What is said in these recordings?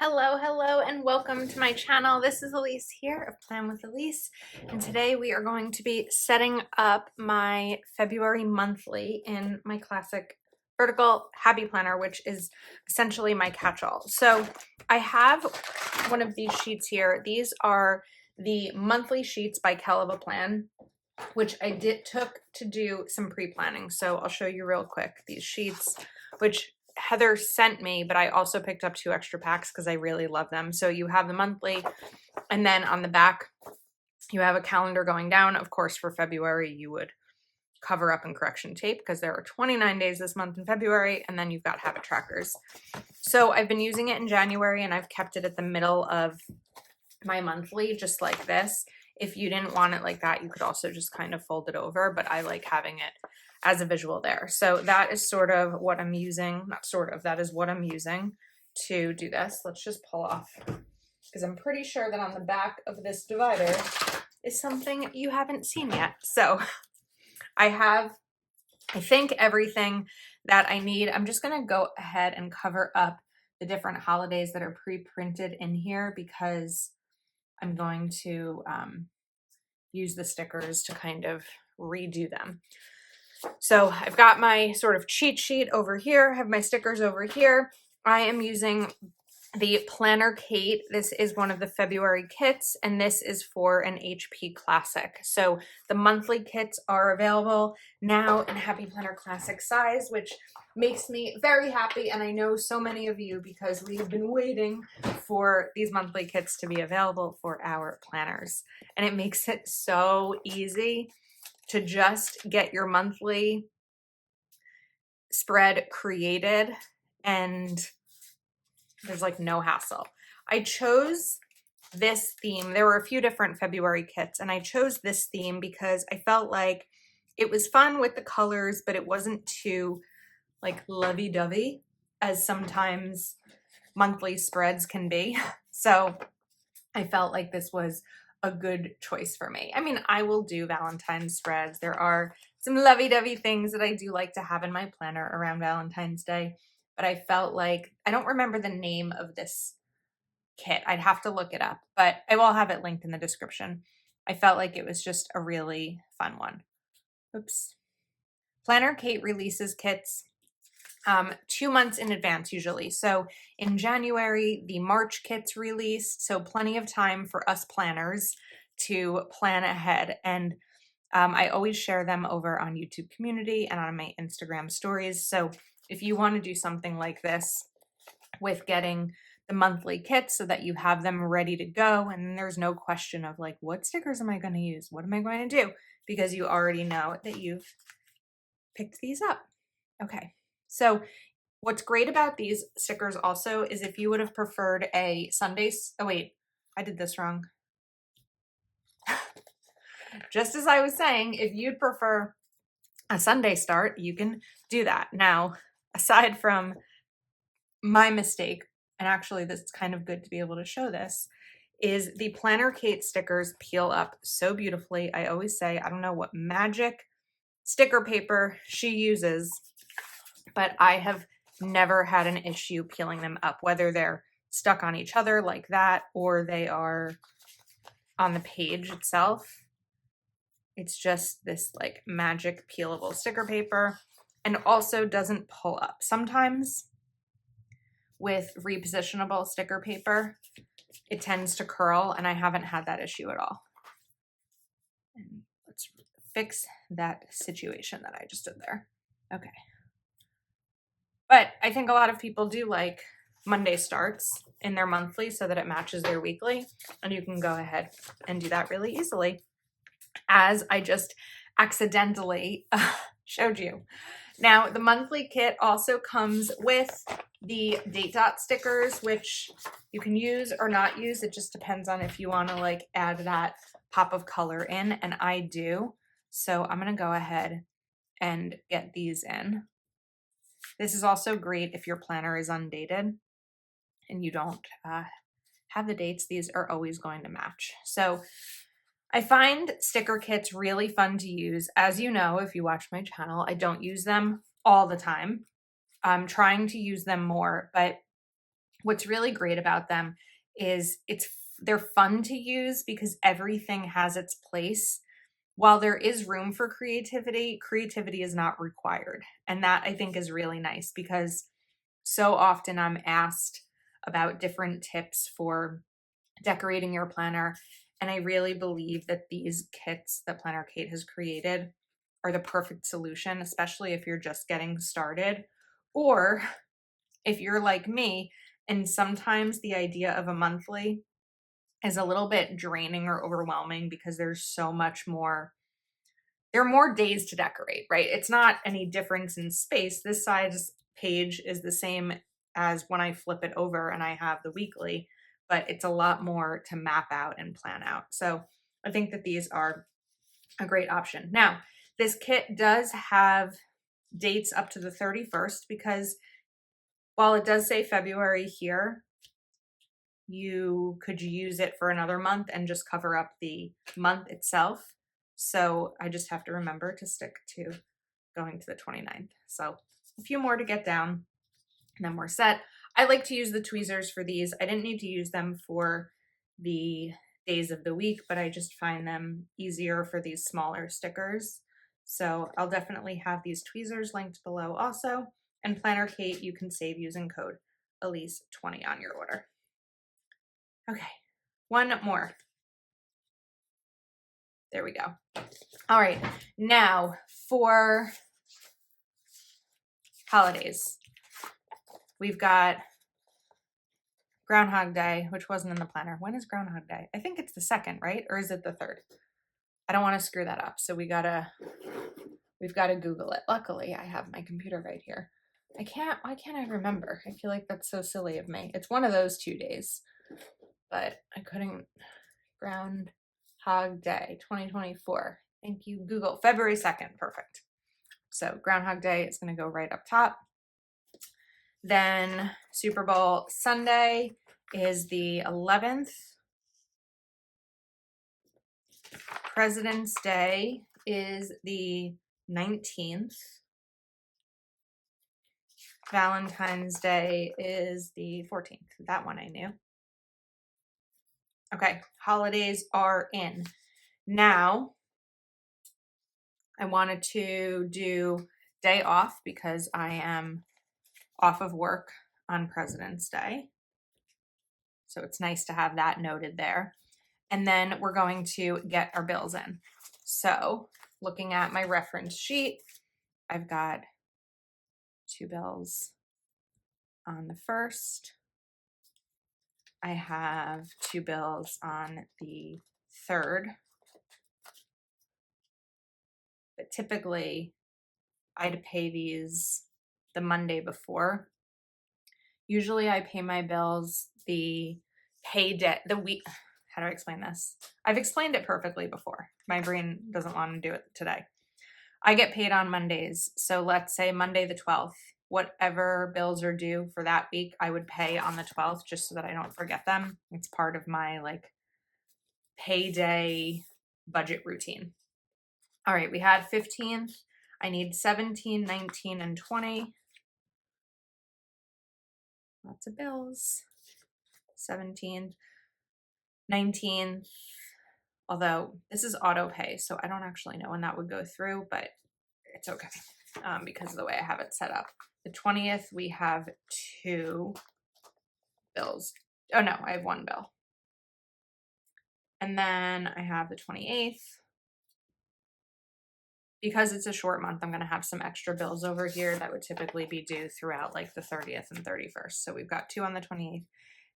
Hello, and welcome to my channel. This is Elise here of Plan with Elise, and today we are going to be setting up my February monthly in my classic vertical happy planner, which is essentially my catch-all. So I have one of these sheets here. These are the monthly sheets by Kell of a Plan, which I took to do some pre-planning. So I'll show you real quick these sheets, which Heather sent me, but I also picked up 2 extra packs because I really love them. So you have the monthly, and then on the back, you have a calendar going down. Of course, for February, you would cover up in correction tape because there are 29 days this month in February, and then you've got habit trackers. So I've been using it in January, and I've kept it at the middle of my monthly, just like this. If you didn't want it like that, you could also just kind of fold it over, but I like having it as a visual there. So that is sort of what I'm using, not sort of, that is what I'm using to do this. Let's just pull off, because I'm pretty sure that on the back of this divider is something you haven't seen yet. So I have, I think, everything that I need. I'm just gonna go ahead and cover up the different holidays that are pre-printed in here because I'm going to use the stickers to kind of redo them. So I've got my sort of cheat sheet over here, have my stickers over here. I am using the Planner Kate. This is one of the February kits, and this is for an HP Classic. So the monthly kits are available now in Happy Planner Classic size, which makes me very happy. And I know so many of you, because we have been waiting for these monthly kits to be available for our planners. And it makes it so easy to just get your monthly spread created, and there's like no hassle. I chose this theme. There were a few different February kits, and I chose this theme because I felt like it was fun with the colors, but it wasn't too like lovey-dovey as sometimes monthly spreads can be. So I felt like this was a good choice for me. I mean, I will do Valentine's spreads. There are some lovey-dovey things that I do like to have in my planner around Valentine's Day, but I felt like, I don't remember the name of this kit. I'd have to look it up, but I will have it linked in the description. I felt like it was just a really fun one. Oops. Planner Kate releases kits 2 months in advance usually. So in January, the March kit's released, so plenty of time for us planners to plan ahead. And I always share them over on YouTube community and on my Instagram stories. So if you want to do something like this with getting the monthly kits so that you have them ready to go, and there's no question of like, what stickers am I going to use? What am I going to do? Because you already know that you've picked these up. Okay. So what's great about these stickers also is if you would have preferred a Sunday, oh wait, I did this wrong. Just as I was saying, if you'd prefer a Sunday start, you can do that. Now, aside from my mistake, and actually this is kind of good to be able to show this, is the Planner Kate stickers peel up so beautifully. I always say, I don't know what magic sticker paper she uses, but I have never had an issue peeling them up, whether they're stuck on each other like that or they are on the page itself. It's just this like magic peelable sticker paper, and also doesn't pull up. Sometimes with repositionable sticker paper, it tends to curl, and I haven't had that issue at all. And let's fix that situation that I just did there. Okay. But I think a lot of people do like Monday starts in their monthly so that it matches their weekly, and you can go ahead and do that really easily, as I just accidentally showed you. Now, the monthly kit also comes with the date dot stickers, which you can use or not use. It just depends on if you want to like add that pop of color in, and I do. So I'm going to go ahead and get these in. This is also great if your planner is undated and you don't have the dates. These are always going to match. So I find sticker kits really fun to use. As you know, if you watch my channel, I don't use them all the time. I'm trying to use them more, but What's really great about them is they're fun to use because everything has its place. While there is room for creativity, creativity is not required. And that I think is really nice because so often I'm asked about different tips for decorating your planner. And I really believe that these kits that Planner Kate has created are the perfect solution, especially if you're just getting started, or if you're like me and sometimes the idea of a monthly is a little bit draining or overwhelming because there's so much more. There are more days to decorate, right? It's not any difference in space. This size page is the same as when I flip it over and I have the weekly, but it's a lot more to map out and plan out. So I think that these are a great option. Now, this kit does have dates up to the 31st because while it does say February here, you could use it for another month and just cover up the month itself. So I just have to remember to stick to going to the 29th. So a few more to get down and then we're set. I like to use the tweezers for these. I didn't need to use them for the days of the week, but I just find them easier for these smaller stickers. So I'll definitely have these tweezers linked below also. And Planner Kate, you can save using code Elise20 on your order. Okay, one more. There we go. All right, now for holidays. We've got Groundhog Day, which wasn't in the planner. When is Groundhog Day? I think it's the 2nd, right? Or is it the 3rd? I don't want to screw that up. So we've got to Google it. Luckily, I have my computer right here. Why can't I remember? I feel like that's so silly of me. It's one of those 2 days, but I couldn't. Groundhog Day 2024. Thank you, Google. February 2nd. Perfect. So Groundhog Day is going to go right up top. Then Super Bowl Sunday is the 11th. President's Day is the 19th. Valentine's Day is the 14th. That one I knew. Okay, holidays are in. Now, I wanted to do day off because I am off of work on President's Day. So it's nice to have that noted there. And then we're going to get our bills in. So looking at my reference sheet, I've got 2 bills on the 1st. I have 2 bills on the 3rd. But typically I'd pay these the Monday before. Usually I pay my bills the payday, the week. How do I explain this? I've explained it perfectly before. My brain doesn't want to do it today. I get paid on Mondays. So let's say Monday the 12th. Whatever bills are due for that week, I would pay on the 12th just so that I don't forget them. It's part of my like payday budget routine. All right, we had 15th. I need 17, 19, and 20. Lots of bills. 17th, 19th. Although this is auto pay, so I don't actually know when that would go through, but it's okay because of the way I have it set up. The 20th, we have 2 bills. Oh no, I have 1 bill. And then I have the 28th. Because it's a short month, I'm going to have some extra bills over here that would typically be due throughout like the 30th and 31st. So we've got 2 on the 28th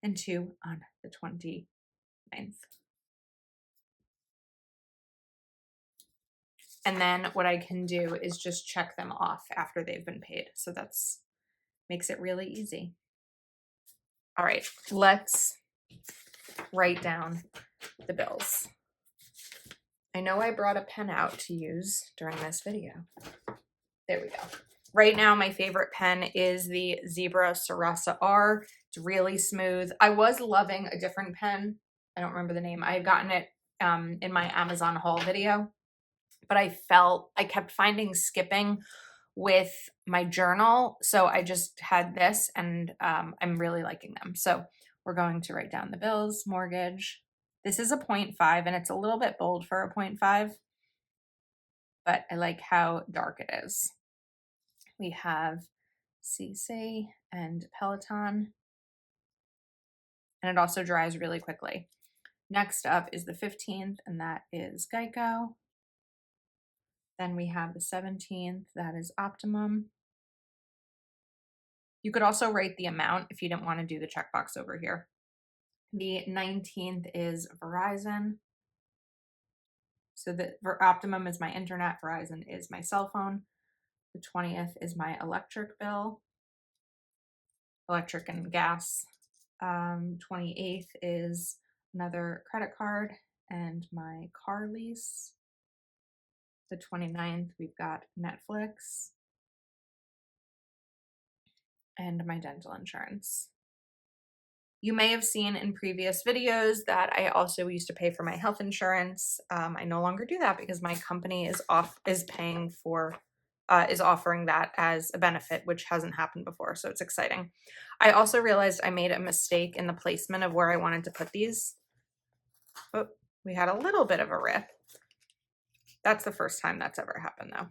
and 2 on the 29th. And then what I can do is just check them off after they've been paid. So that's makes it really easy. All right, let's write down the bills. I know I brought a pen out to use during this video. There we go. Right now, my favorite pen is the Zebra Sarasa R. It's really smooth. I was loving a different pen. I don't remember the name. I had gotten it in my Amazon haul video, but I kept finding skipping with my journal. So I just had this and I'm really liking them. So we're going to write down the bills, mortgage. This is a 0.5 and it's a little bit bold for a 0.5, but I like how dark it is. We have CC and Peloton, and it also dries really quickly. Next up is the 15th, and that is Geico. Then we have the 17th, that is Optimum. You could also write the amount if you didn't want to do the checkbox over here. The 19th is Verizon. So the Optimum is my internet, Verizon is my cell phone. The 20th is my electric bill, electric and gas. 28th is another credit card and my car lease. The 29th, we've got Netflix and my dental insurance. You may have seen in previous videos that I also used to pay for my health insurance. I no longer do that because my company is offering that as a benefit, which hasn't happened before, so it's exciting. I also realized I made a mistake in the placement of where I wanted to put these. Oh, we had a little bit of a rip. That's the first time that's ever happened, though.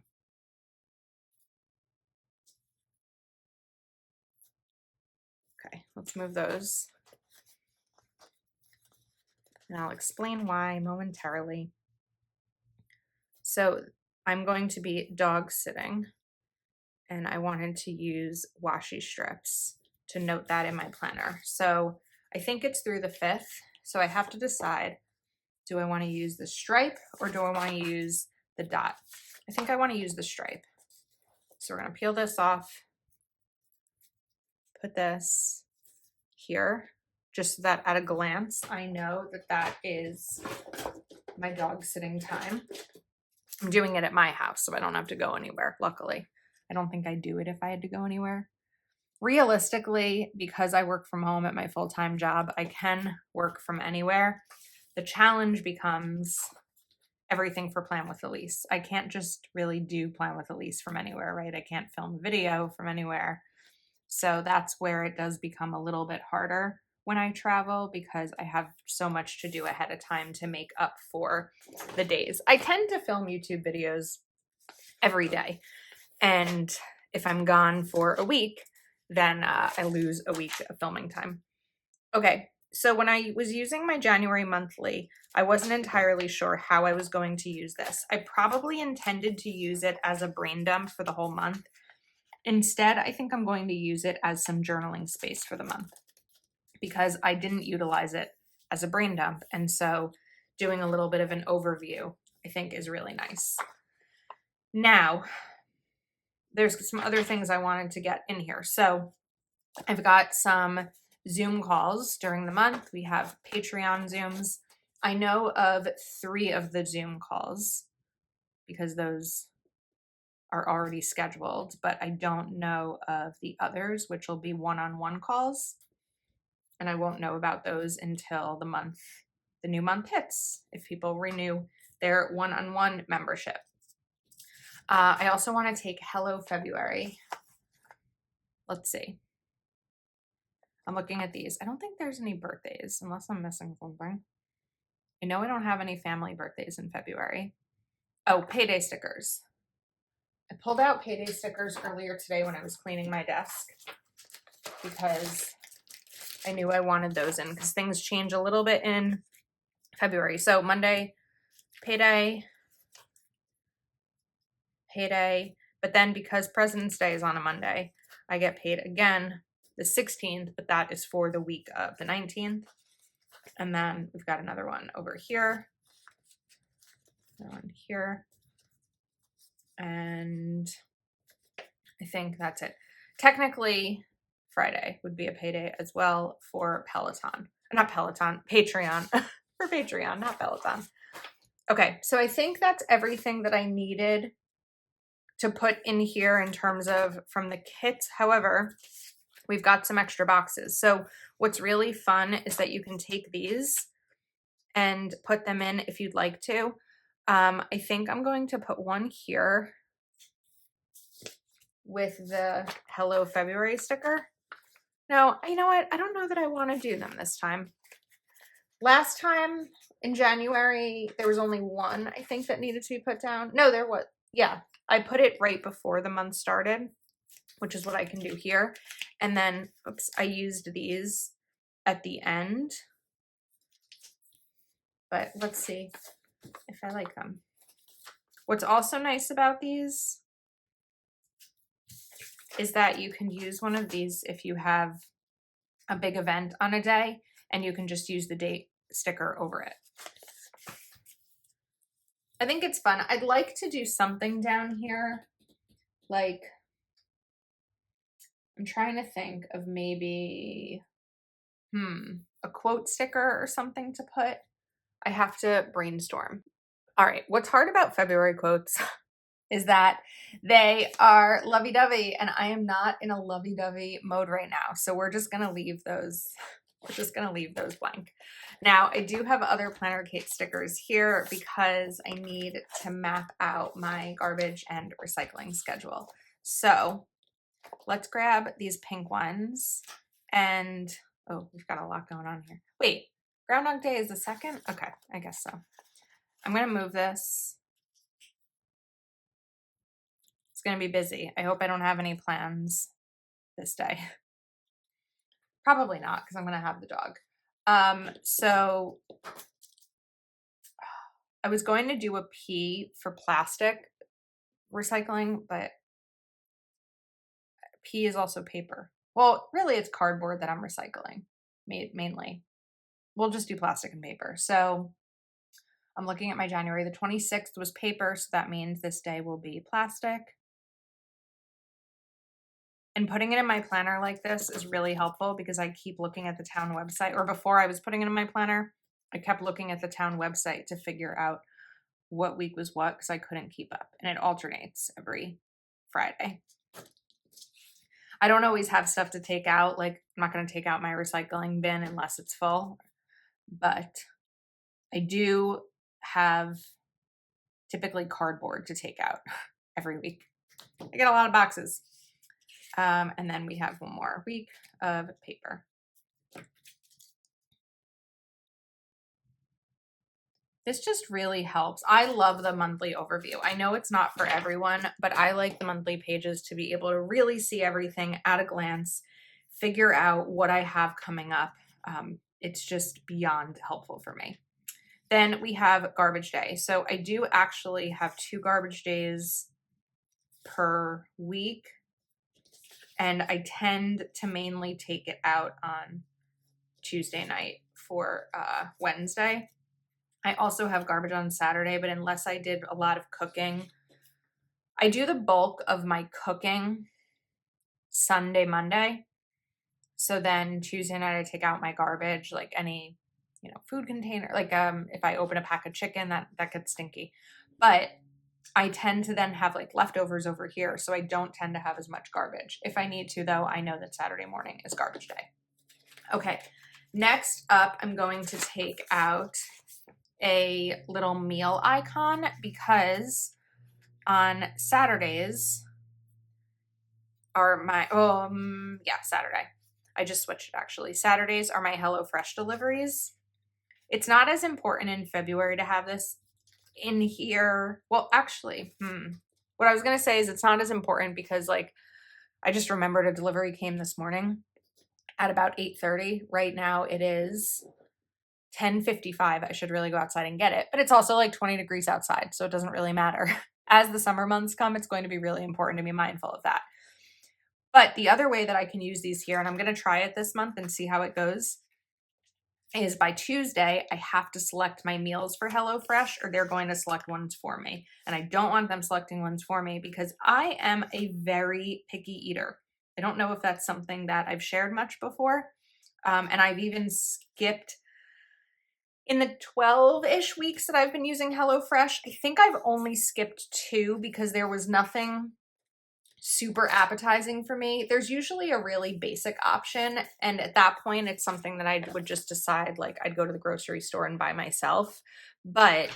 Okay, let's move those. And I'll explain why momentarily. So I'm going to be dog sitting, and I wanted to use washi strips to note that in my planner. So I think it's through the 5th, so I have to decide, do I want to use the stripe or do I want to use the dot? I think I want to use the stripe. So we're going to peel this off, put this here, just so that at a glance, I know that that is my dog sitting time. I'm doing it at my house, so I don't have to go anywhere, luckily. I don't think I'd do it if I had to go anywhere. Realistically, because I work from home at my full-time job, I can work from anywhere. The challenge becomes everything for Plan with Elise. I can't just really do Plan with Elise from anywhere, right? I can't film video from anywhere. So that's where it does become a little bit harder when I travel because I have so much to do ahead of time to make up for the days. I tend to film YouTube videos every day. And if I'm gone for a week, then I lose a week of filming time. Okay, so when I was using my January monthly, I wasn't entirely sure how I was going to use this. I probably intended to use it as a brain dump for the whole month. Instead, I think I'm going to use it as some journaling space for the month because I didn't utilize it as a brain dump. And so doing a little bit of an overview, I think, is really nice. Now, there's some other things I wanted to get in here. So I've got some Zoom calls during the month. We have Patreon Zooms. I know of 3 of the Zoom calls because those are already scheduled, but I don't know of the others, which will be one-on-one calls. And I won't know about those until the new month hits, if people renew their one-on-one membership. I also want to take Hello February. Let's see. I'm looking at these. I don't think there's any birthdays unless I'm missing something. I know I don't have any family birthdays in February. Oh, payday stickers. I pulled out payday stickers earlier today when I was cleaning my desk because I knew I wanted those in because things change a little bit in February. So Monday, payday, but then because President's Day is on a Monday, I get paid again the 16th, but that is for the week of the 19th. And then we've got another one over here, another one here, and I think that's it. Technically, Friday would be a payday as well for Peloton. Not Peloton, Patreon. For Patreon, not Peloton. Okay, so I think that's everything that I needed to put in here in terms of from the kits. However, we've got some extra boxes. So what's really fun is that you can take these and put them in if you'd like to. I think I'm going to put one here with the Hello February sticker. No, you know what? I don't know that I want to do them this time. Last time in January, there was only one, I think, that needed to be put down. No, there was. Yeah, I put it right before the month started, which is what I can do here. And then, oops, I used these at the end. But let's see if I like them. What's also nice about these is that you can use one of these if you have a big event on a day, and you can just use the date sticker over it. I think it's fun. I'd like to do something down here, like, I'm trying to think of maybe, a quote sticker or something to put. I have to brainstorm. All right, what's hard about February quotes is that they are lovey-dovey, and I am not in a lovey-dovey mode right now. So we're just gonna leave those, blank. Now, I do have other Planner Kate stickers here because I need to map out my garbage and recycling schedule. So let's grab these pink ones, and oh, we've got a lot going on here. Wait, Groundhog Day is the 2nd? Okay, I guess so. I'm gonna move this. It's gonna be busy. I hope I don't have any plans this day. Probably not, because I'm gonna have the dog. So I was going to do a P for plastic recycling, but P is also paper. Well, really it's cardboard that I'm recycling, mainly. We'll just do plastic and paper. So I'm looking at my January. The 26th was paper, so that means this day will be plastic. And putting it in my planner like this is really helpful because I keep looking at the town website, or before I was putting it in my planner, I kept looking at the town website to figure out what week was what because I couldn't keep up, and it alternates every Friday. I don't always have stuff to take out. Like, I'm not going to take out my recycling bin unless it's full, but I do have typically cardboard to take out every week. I get a lot of boxes. And then we have one more week of paper. This just really helps. I love the monthly overview. I know it's not for everyone, but I like the monthly pages to be able to really see everything at a glance, figure out what I have coming up. It's just beyond helpful for me. Then we have garbage day. So I do actually have 2 garbage days per week. And I tend to mainly take it out on Tuesday night for Wednesday. I also have garbage on Saturday, but unless I did a lot of cooking, I do the bulk of my cooking Sunday, Monday. So then Tuesday night I take out my garbage, like any, food container. Like if I open a pack of chicken, that gets stinky. But I tend to then have like leftovers over here, so I don't tend to have as much garbage. If I need to, though, I know that Saturday morning is garbage day. Okay, next up, I'm going to take out a little meal icon because on Saturdays are my, Saturday. I just switched it actually. Saturdays are my HelloFresh deliveries. It's not as important in February to have this in here. Well, actually, what I was going to say is it's not as important because I just remembered a delivery came this morning at about 8:30. Right now it is 10:55. I should really go outside and get it, but it's also like 20 degrees outside, so it doesn't really matter. As the summer months come, it's going to be really important to be mindful of that. But the other way that I can use these here, and I'm going to try it this month and see how it goes, is by Tuesday, I have to select my meals for HelloFresh or they're going to select ones for me. And I don't want them selecting ones for me because I am a very picky eater. I don't know if that's something that I've shared much before. And I've even skipped, in the 12-ish weeks that I've been using HelloFresh, I think I've only skipped 2 because there was nothing super appetizing for me. There's usually a really basic option, and at that point it's something that I would just decide, like I'd go to the grocery store and buy myself. But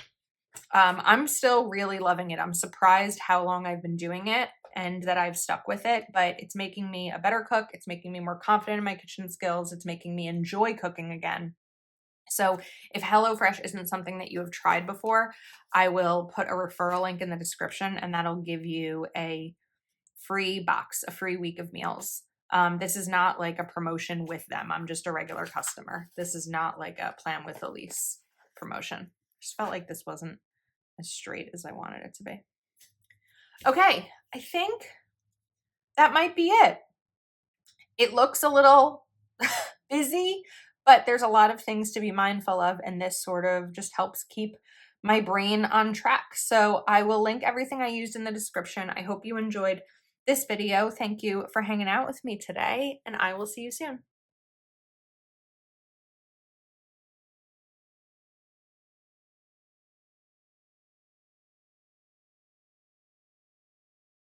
I'm still really loving it. I'm surprised how long I've been doing it, and that I've stuck with it, but it's making me a better cook. It's making me more confident in my kitchen skills. It's making me enjoy cooking again. So if HelloFresh isn't something that you have tried before, I will put a referral link in the description, and that'll give you a free box, a free week of meals. This is not like a promotion with them. I'm just a regular customer. This is not like a Plan with Elise promotion. I just felt like this wasn't as straight as I wanted it to be. Okay, I think that might be it. It looks a little busy, but there's a lot of things to be mindful of, and this sort of just helps keep my brain on track. So I will link everything I used in the description. I hope you enjoyed this video. Thank you for hanging out with me today, and I will see you soon.